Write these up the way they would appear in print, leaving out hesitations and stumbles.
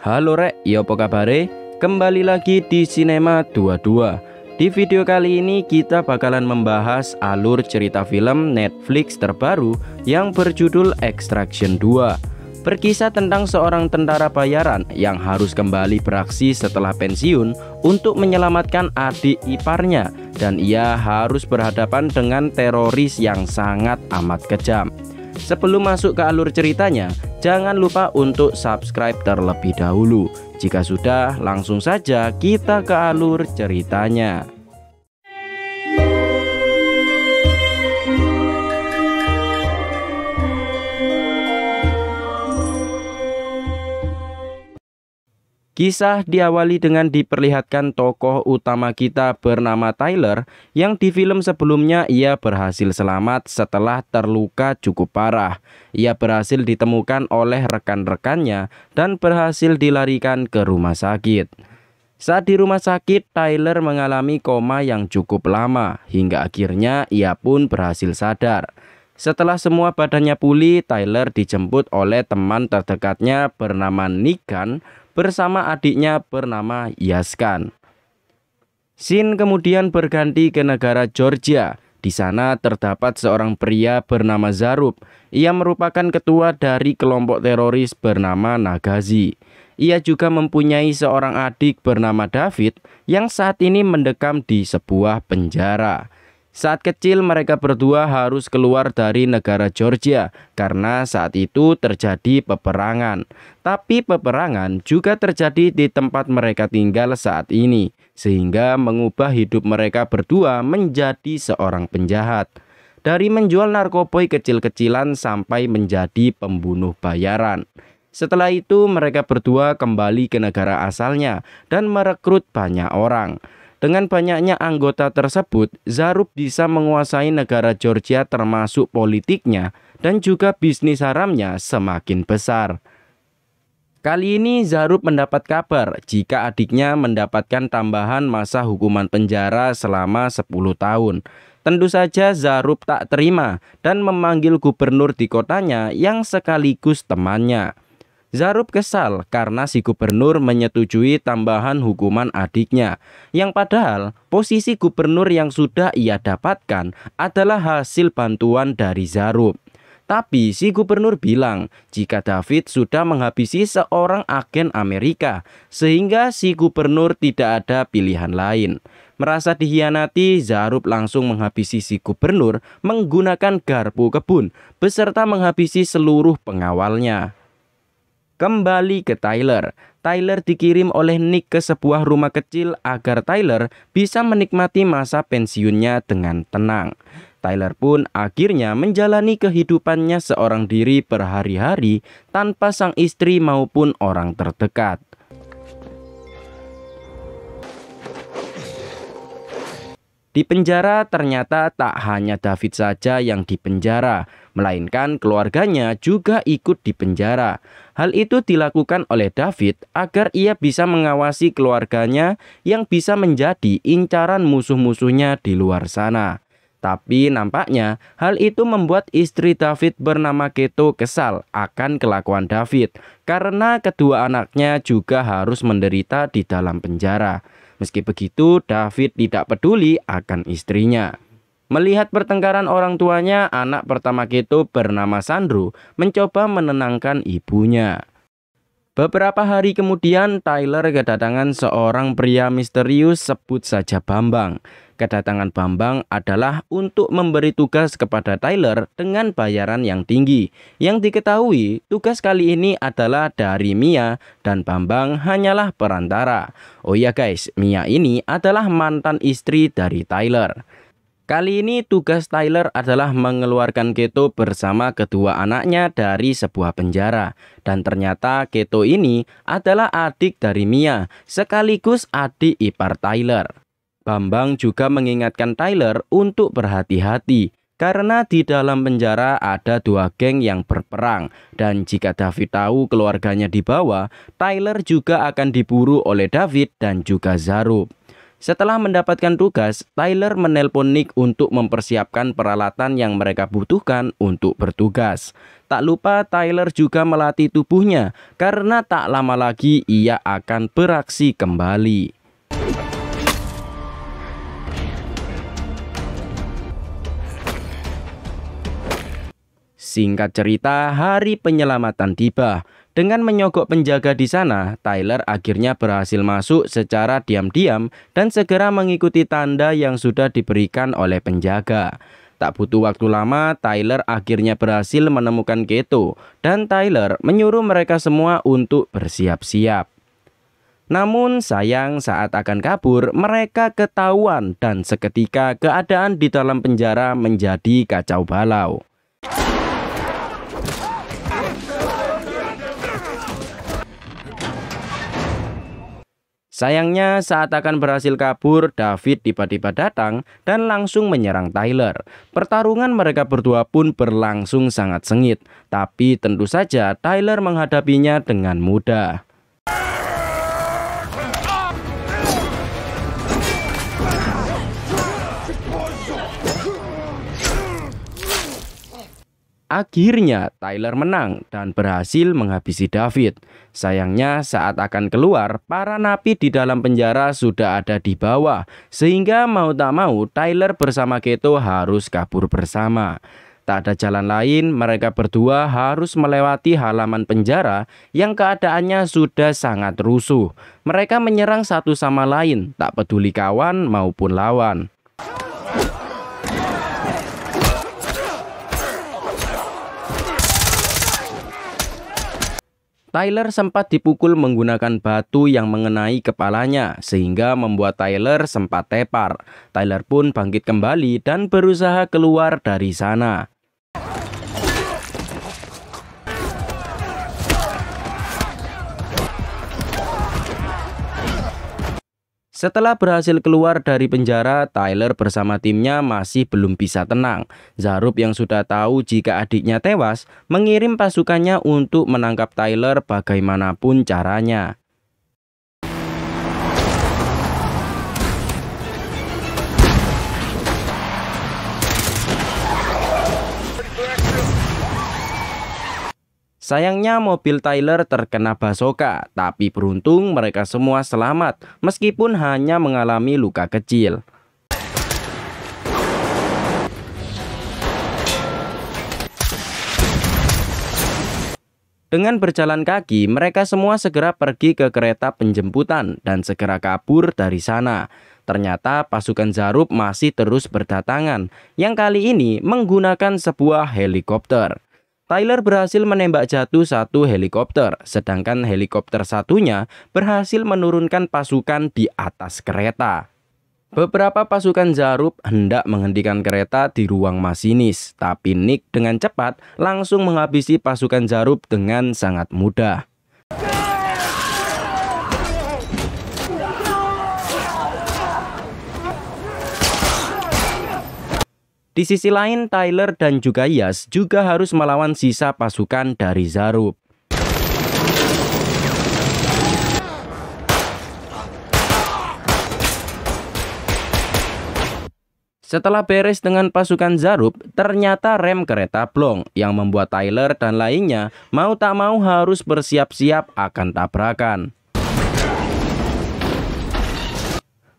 Halo rek, yo apa kabare? Kembali lagi di Cinema 22. Di video kali ini kita bakalan membahas alur cerita film Netflix terbaru yang berjudul Extraction 2. Berkisah tentang seorang tentara bayaran yang harus kembali beraksi setelah pensiun untuk menyelamatkan adik iparnya, dan ia harus berhadapan dengan teroris yang sangat amat kejam. Sebelum masuk ke alur ceritanya, jangan lupa untuk subscribe terlebih dahulu. Jika sudah, langsung saja kita ke alur ceritanya. Kisah diawali dengan diperlihatkan tokoh utama kita bernama Tyler yang di film sebelumnya ia berhasil selamat setelah terluka cukup parah. Ia berhasil ditemukan oleh rekan-rekannya dan berhasil dilarikan ke rumah sakit. Saat di rumah sakit, Tyler mengalami koma yang cukup lama hingga akhirnya ia pun berhasil sadar. Setelah semua badannya pulih, Tyler dijemput oleh teman terdekatnya bernama Nikan bersama adiknya bernama Yaskan. Scene kemudian berganti ke negara Georgia. Di sana terdapat seorang pria bernama Zarup. Ia merupakan ketua dari kelompok teroris bernama Nagazi. Ia juga mempunyai seorang adik bernama David yang saat ini mendekam di sebuah penjara. Saat kecil mereka berdua harus keluar dari negara Georgia karena saat itu terjadi peperangan. Tapi peperangan juga terjadi di tempat mereka tinggal saat ini, sehingga mengubah hidup mereka berdua menjadi seorang penjahat. Dari menjual narkoba kecil-kecilan sampai menjadi pembunuh bayaran. Setelah itu mereka berdua kembali ke negara asalnya dan merekrut banyak orang. Dengan banyaknya anggota tersebut, Zarup bisa menguasai negara Georgia termasuk politiknya dan juga bisnis haramnya semakin besar. Kali ini Zarup mendapat kabar jika adiknya mendapatkan tambahan masa hukuman penjara selama 10 tahun. Tentu saja Zarup tak terima dan memanggil gubernur di kotanya yang sekaligus temannya. Zarup kesal karena si gubernur menyetujui tambahan hukuman adiknya, yang padahal posisi gubernur yang sudah ia dapatkan adalah hasil bantuan dari Zarup. Tapi si gubernur bilang jika David sudah menghabisi seorang agen Amerika, sehingga si gubernur tidak ada pilihan lain. Merasa dihianati, Zarup langsung menghabisi si gubernur menggunakan garpu kebun beserta menghabisi seluruh pengawalnya. Kembali ke Tyler. Tyler dikirim oleh Nick ke sebuah rumah kecil agar Tyler bisa menikmati masa pensiunnya dengan tenang. Tyler pun akhirnya menjalani kehidupannya seorang diri berhari-hari tanpa sang istri maupun orang terdekat. Di penjara ternyata tak hanya David saja yang dipenjara, melainkan keluarganya juga ikut dipenjara. Hal itu dilakukan oleh David agar ia bisa mengawasi keluarganya yang bisa menjadi incaran musuh-musuhnya di luar sana. Tapi nampaknya hal itu membuat istri David bernama Keto kesal akan kelakuan David karena kedua anaknya juga harus menderita di dalam penjara. Meski begitu, David tidak peduli akan istrinya. Melihat pertengkaran orang tuanya, anak pertama Keto bernama Sandro mencoba menenangkan ibunya. Beberapa hari kemudian, Tyler kedatangan seorang pria misterius, sebut saja Bambang. Kedatangan Bambang adalah untuk memberi tugas kepada Tyler dengan bayaran yang tinggi. Yang diketahui, tugas kali ini adalah dari Mia dan Bambang hanyalah perantara. Oh iya guys, Mia ini adalah mantan istri dari Tyler. Kali ini tugas Tyler adalah mengeluarkan Keto bersama kedua anaknya dari sebuah penjara. Dan ternyata Keto ini adalah adik dari Mia, sekaligus adik ipar Tyler. Bambang juga mengingatkan Tyler untuk berhati-hati, karena di dalam penjara ada dua geng yang berperang. Dan jika David tahu keluarganya dibawa, Tyler juga akan diburu oleh David dan juga Zarup. Setelah mendapatkan tugas, Tyler menelpon Nick untuk mempersiapkan peralatan yang mereka butuhkan untuk bertugas. Tak lupa Tyler juga melatih tubuhnya karena tak lama lagi ia akan beraksi kembali. Singkat cerita, hari penyelamatan tiba. Dengan menyogok penjaga di sana, Tyler akhirnya berhasil masuk secara diam-diam dan segera mengikuti tanda yang sudah diberikan oleh penjaga. Tak butuh waktu lama, Tyler akhirnya berhasil menemukan Keto dan Tyler menyuruh mereka semua untuk bersiap-siap. Namun sayang, saat akan kabur, mereka ketahuan dan seketika keadaan di dalam penjara menjadi kacau balau. Sayangnya saat akan berhasil kabur, David tiba-tiba datang dan langsung menyerang Tyler. Pertarungan mereka berdua pun berlangsung sangat sengit, tapi tentu saja Tyler menghadapinya dengan mudah. Akhirnya Tyler menang dan berhasil menghabisi David. Sayangnya saat akan keluar, para napi di dalam penjara sudah ada di bawah, sehingga mau tak mau Tyler bersama Keto harus kabur bersama. Tak ada jalan lain, mereka berdua harus melewati halaman penjara yang keadaannya sudah sangat rusuh. Mereka menyerang satu sama lain, tak peduli kawan maupun lawan. Tyler sempat dipukul menggunakan batu yang mengenai kepalanya sehingga membuat Tyler sempat tepar. Tyler pun bangkit kembali dan berusaha keluar dari sana. Setelah berhasil keluar dari penjara, Tyler bersama timnya masih belum bisa tenang. Zarup yang sudah tahu jika adiknya tewas, mengirim pasukannya untuk menangkap Tyler bagaimanapun caranya. Sayangnya mobil Tyler terkena basoka, tapi beruntung mereka semua selamat meskipun hanya mengalami luka kecil. Dengan berjalan kaki, mereka semua segera pergi ke kereta penjemputan dan segera kabur dari sana. Ternyata pasukan Zarup masih terus berdatangan, yang kali ini menggunakan sebuah helikopter. Tyler berhasil menembak jatuh satu helikopter, sedangkan helikopter satunya berhasil menurunkan pasukan di atas kereta. Beberapa pasukan Zarup hendak menghentikan kereta di ruang masinis, tapi Nick dengan cepat langsung menghabisi pasukan Zarup dengan sangat mudah. Di sisi lain, Tyler dan juga Yas juga harus melawan sisa pasukan dari Zarup. Setelah beres dengan pasukan Zarup, ternyata rem kereta blong yang membuat Tyler dan lainnya mau tak mau harus bersiap-siap akan tabrakan.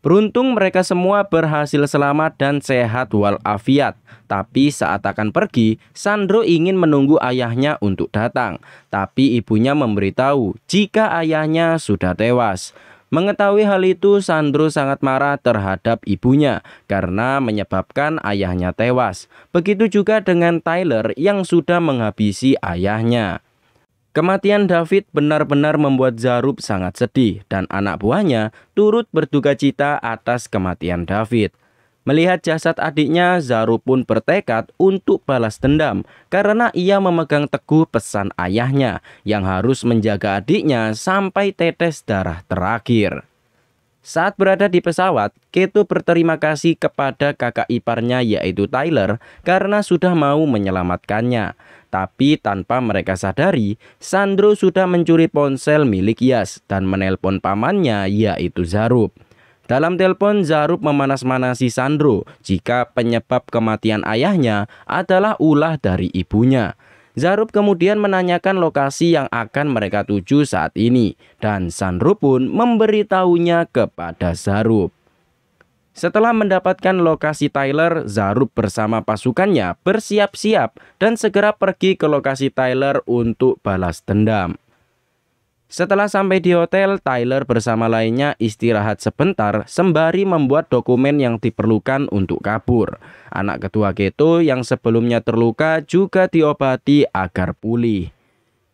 Beruntung mereka semua berhasil selamat dan sehat walafiat. Tapi saat akan pergi, Sandro ingin menunggu ayahnya untuk datang. Tapi ibunya memberitahu jika ayahnya sudah tewas. Mengetahui hal itu, Sandro sangat marah terhadap ibunya karena menyebabkan ayahnya tewas. Begitu juga dengan Tyler yang sudah menghabisi ayahnya. Kematian David benar-benar membuat Zarup sangat sedih dan anak buahnya turut berduka cita atas kematian David. Melihat jasad adiknya, Zarup pun bertekad untuk balas dendam karena ia memegang teguh pesan ayahnya yang harus menjaga adiknya sampai tetes darah terakhir. Saat berada di pesawat, Keto berterima kasih kepada kakak iparnya yaitu Tyler karena sudah mau menyelamatkannya. Tapi tanpa mereka sadari, Sandro sudah mencuri ponsel milik Yas dan menelpon pamannya yaitu Zarup. Dalam telepon, Zarup memanas-manasi Sandro jika penyebab kematian ayahnya adalah ulah dari ibunya. Zarup kemudian menanyakan lokasi yang akan mereka tuju saat ini, dan Sandro pun memberitahunya kepada Zarup. Setelah mendapatkan lokasi Tyler, Zarup bersama pasukannya bersiap-siap dan segera pergi ke lokasi Tyler untuk balas dendam. Setelah sampai di hotel, Tyler bersama lainnya istirahat sebentar sembari membuat dokumen yang diperlukan untuk kabur. Anak ketua Keto yang sebelumnya terluka juga diobati agar pulih.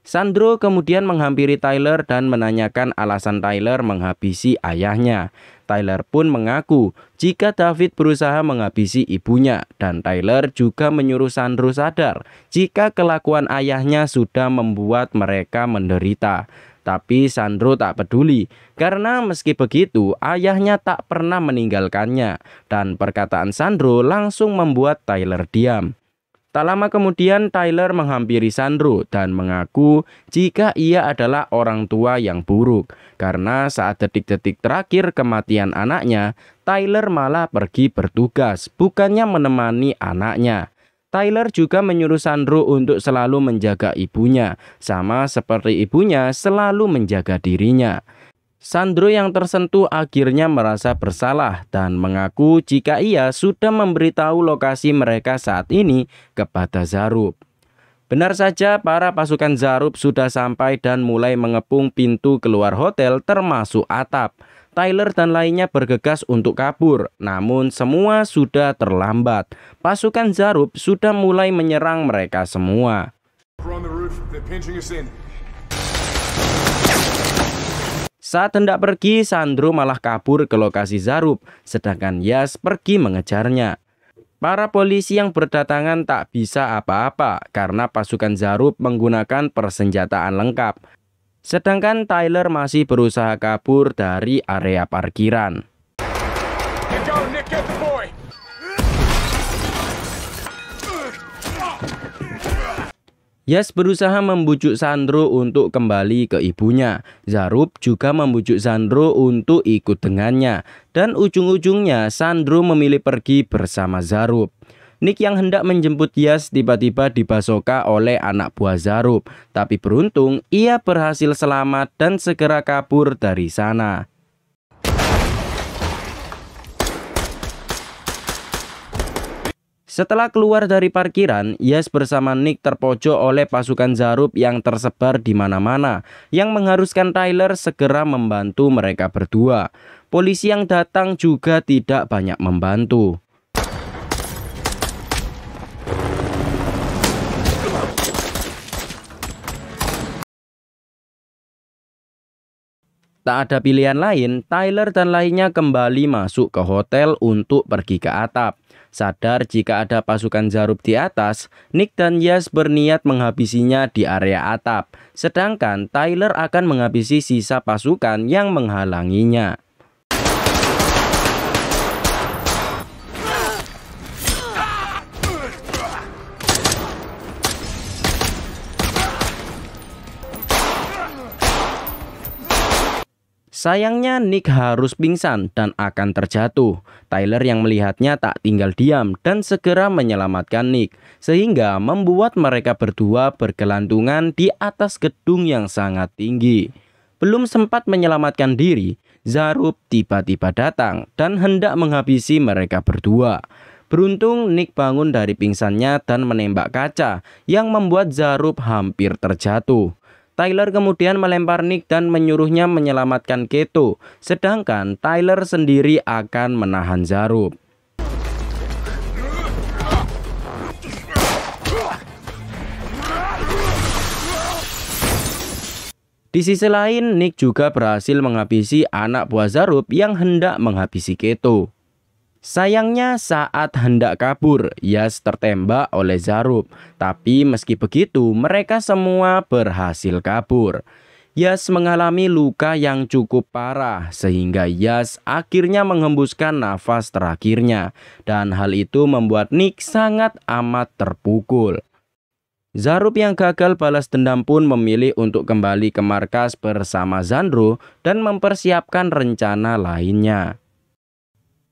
Sandro kemudian menghampiri Tyler dan menanyakan alasan Tyler menghabisi ayahnya. Tyler pun mengaku jika David berusaha menghabisi ibunya, dan Tyler juga menyuruh Sandro sadar jika kelakuan ayahnya sudah membuat mereka menderita. Tapi Sandro tak peduli, karena meski begitu ayahnya tak pernah meninggalkannya, dan perkataan Sandro langsung membuat Tyler diam. Tak lama kemudian Tyler menghampiri Sandro dan mengaku jika ia adalah orang tua yang buruk, karena saat detik-detik terakhir kematian anaknya, Tyler malah pergi bertugas, bukannya menemani anaknya. Tyler juga menyuruh Sandro untuk selalu menjaga ibunya, sama seperti ibunya selalu menjaga dirinya. Sandro yang tersentuh akhirnya merasa bersalah dan mengaku jika ia sudah memberitahu lokasi mereka saat ini kepada Zarup. Benar saja, para pasukan Zarup sudah sampai dan mulai mengepung pintu keluar hotel termasuk atap. Tyler dan lainnya bergegas untuk kabur, namun semua sudah terlambat. Pasukan Zarup sudah mulai menyerang mereka semua. Saat hendak pergi, Sandro malah kabur ke lokasi Zarup, sedangkan Yas pergi mengejarnya. Para polisi yang berdatangan tak bisa apa-apa karena pasukan Zarup menggunakan persenjataan lengkap. Sedangkan Tyler masih berusaha kabur dari area parkiran. Yas berusaha membujuk Sandro untuk kembali ke ibunya. Zarup juga membujuk Sandro untuk ikut dengannya. Dan ujung-ujungnya Sandro memilih pergi bersama Zarup. Nick yang hendak menjemput Yas tiba-tiba dibasoka oleh anak buah Zarup. Tapi beruntung ia berhasil selamat dan segera kabur dari sana. Setelah keluar dari parkiran, Yas bersama Nick terpojok oleh pasukan Zarup yang tersebar di mana-mana, yang mengharuskan Tyler segera membantu mereka berdua. Polisi yang datang juga tidak banyak membantu. Tak ada pilihan lain, Tyler dan lainnya kembali masuk ke hotel untuk pergi ke atap. Sadar jika ada pasukan Zarup di atas, Nick dan Yas berniat menghabisinya di area atap. Sedangkan Tyler akan menghabisi sisa pasukan yang menghalanginya. Sayangnya Nick harus pingsan dan akan terjatuh. Tyler yang melihatnya tak tinggal diam dan segera menyelamatkan Nick, sehingga membuat mereka berdua bergelantungan di atas gedung yang sangat tinggi. Belum sempat menyelamatkan diri, Zarup tiba-tiba datang dan hendak menghabisi mereka berdua. Beruntung Nick bangun dari pingsannya dan menembak kaca yang membuat Zarup hampir terjatuh. Tyler kemudian melempar Nick dan menyuruhnya menyelamatkan Keto, sedangkan Tyler sendiri akan menahan Zarup. Di sisi lain, Nick juga berhasil menghabisi anak buah Zarup yang hendak menghabisi Keto. Sayangnya saat hendak kabur, Yas tertembak oleh Zarup. Tapi meski begitu, mereka semua berhasil kabur. Yas mengalami luka yang cukup parah, sehingga Yas akhirnya menghembuskan nafas terakhirnya. Dan hal itu membuat Nick sangat amat terpukul. Zarup yang gagal balas dendam pun memilih untuk kembali ke markas bersama Sandro dan mempersiapkan rencana lainnya.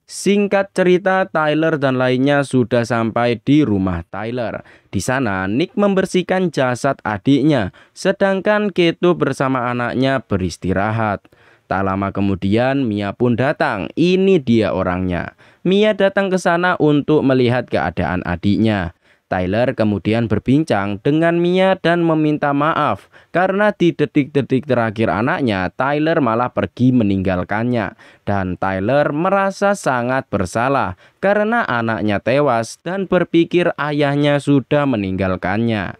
Singkat cerita, Tyler dan lainnya sudah sampai di rumah Tyler. Di sana, Nick membersihkan jasad adiknya, sedangkan Keto bersama anaknya beristirahat. Tak lama kemudian, Mia pun datang. Ini dia orangnya. Mia datang ke sana untuk melihat keadaan adiknya. Tyler kemudian berbincang dengan Mia dan meminta maaf karena di detik-detik terakhir anaknya, Tyler malah pergi meninggalkannya. Dan Tyler merasa sangat bersalah karena anaknya tewas dan berpikir ayahnya sudah meninggalkannya.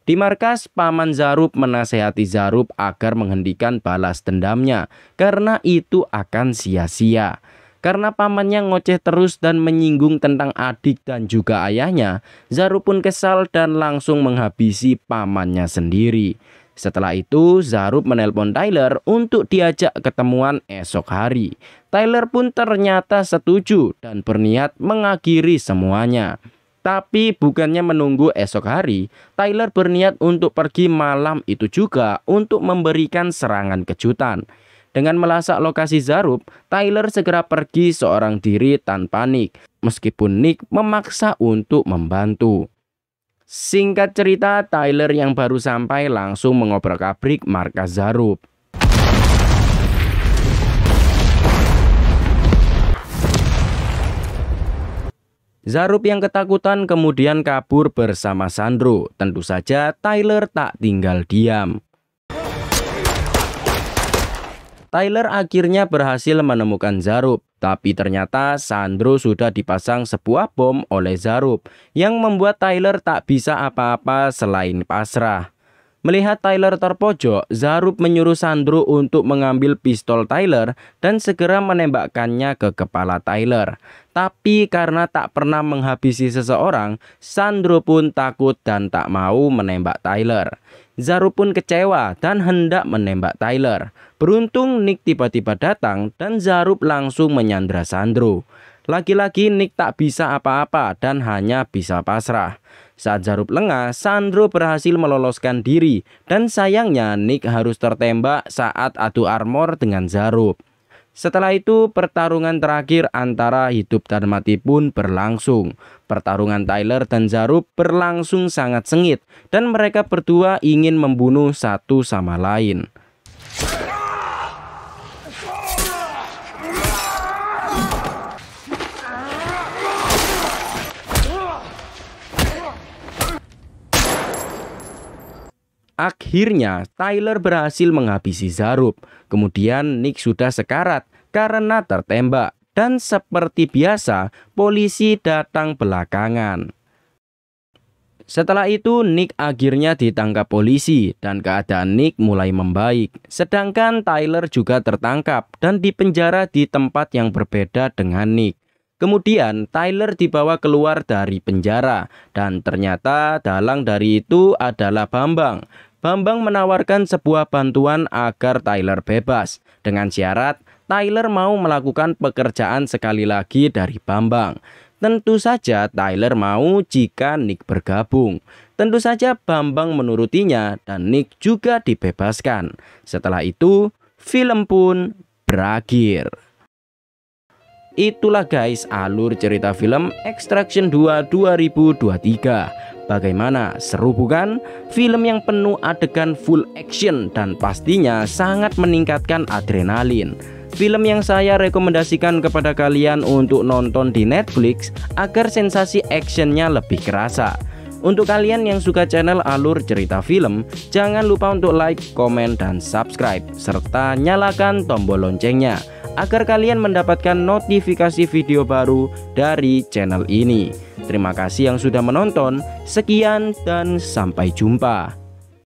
Di markas, Paman Zarub menasehati Zarub agar menghentikan balas dendamnya karena itu akan sia-sia. Karena pamannya ngoceh terus dan menyinggung tentang adik dan juga ayahnya, Zarub pun kesal dan langsung menghabisi pamannya sendiri. Setelah itu, Zarub menelpon Tyler untuk diajak ketemuan esok hari. Tyler pun ternyata setuju dan berniat mengakhiri semuanya. Tapi bukannya menunggu esok hari, Tyler berniat untuk pergi malam itu juga untuk memberikan serangan kejutan. Dengan melasak lokasi Zarub, Tyler segera pergi seorang diri tanpa Nick, meskipun Nick memaksa untuk membantu. Singkat cerita, Tyler yang baru sampai langsung mengobrak-abrik markas Zarub. Zarub yang ketakutan kemudian kabur bersama Sandro. Tentu saja Tyler tak tinggal diam. Tyler akhirnya berhasil menemukan Zarub, tapi ternyata Sandro sudah dipasang sebuah bom oleh Zarub yang membuat Tyler tak bisa apa-apa selain pasrah. Melihat Tyler terpojok, Zarub menyuruh Sandro untuk mengambil pistol Tyler dan segera menembakkannya ke kepala Tyler. Tapi karena tak pernah menghabisi seseorang, Sandro pun takut dan tak mau menembak Tyler. Zarub pun kecewa dan hendak menembak Tyler. Beruntung Nick tiba-tiba datang dan Zarub langsung menyandra Sandro. Lagi-lagi Nick tak bisa apa-apa dan hanya bisa pasrah. Saat Zarub lengah, Sandro berhasil meloloskan diri dan sayangnya Nick harus tertembak saat adu armor dengan Zarub. Setelah itu pertarungan terakhir antara hidup dan mati pun berlangsung. Pertarungan Tyler dan Zarub berlangsung sangat sengit dan mereka berdua ingin membunuh satu sama lain. Akhirnya Tyler berhasil menghabisi Zarub. Kemudian Nick sudah sekarat karena tertembak. Dan seperti biasa, polisi datang belakangan. Setelah itu Nick akhirnya ditangkap polisi dan keadaan Nick mulai membaik. Sedangkan Tyler juga tertangkap dan dipenjara di tempat yang berbeda dengan Nick. Kemudian Tyler dibawa keluar dari penjara dan ternyata dalang dari itu adalah Bambang. Bambang menawarkan sebuah bantuan agar Tyler bebas dengan syarat Tyler mau melakukan pekerjaan sekali lagi dari Bambang. Tentu saja Tyler mau jika Nick bergabung. Tentu saja Bambang menurutinya dan Nick juga dibebaskan. Setelah itu film pun berakhir. Itulah guys alur cerita film Extraction 2 2023. Bagaimana, seru bukan? Film yang penuh adegan full action dan pastinya sangat meningkatkan adrenalin. Film yang saya rekomendasikan kepada kalian untuk nonton di Netflix agar sensasi actionnya lebih kerasa. Untuk kalian yang suka channel alur cerita film, jangan lupa untuk like, komen, dan subscribe serta nyalakan tombol loncengnya agar kalian mendapatkan notifikasi video baru dari channel ini. Terima kasih yang sudah menonton. Sekian dan sampai jumpa.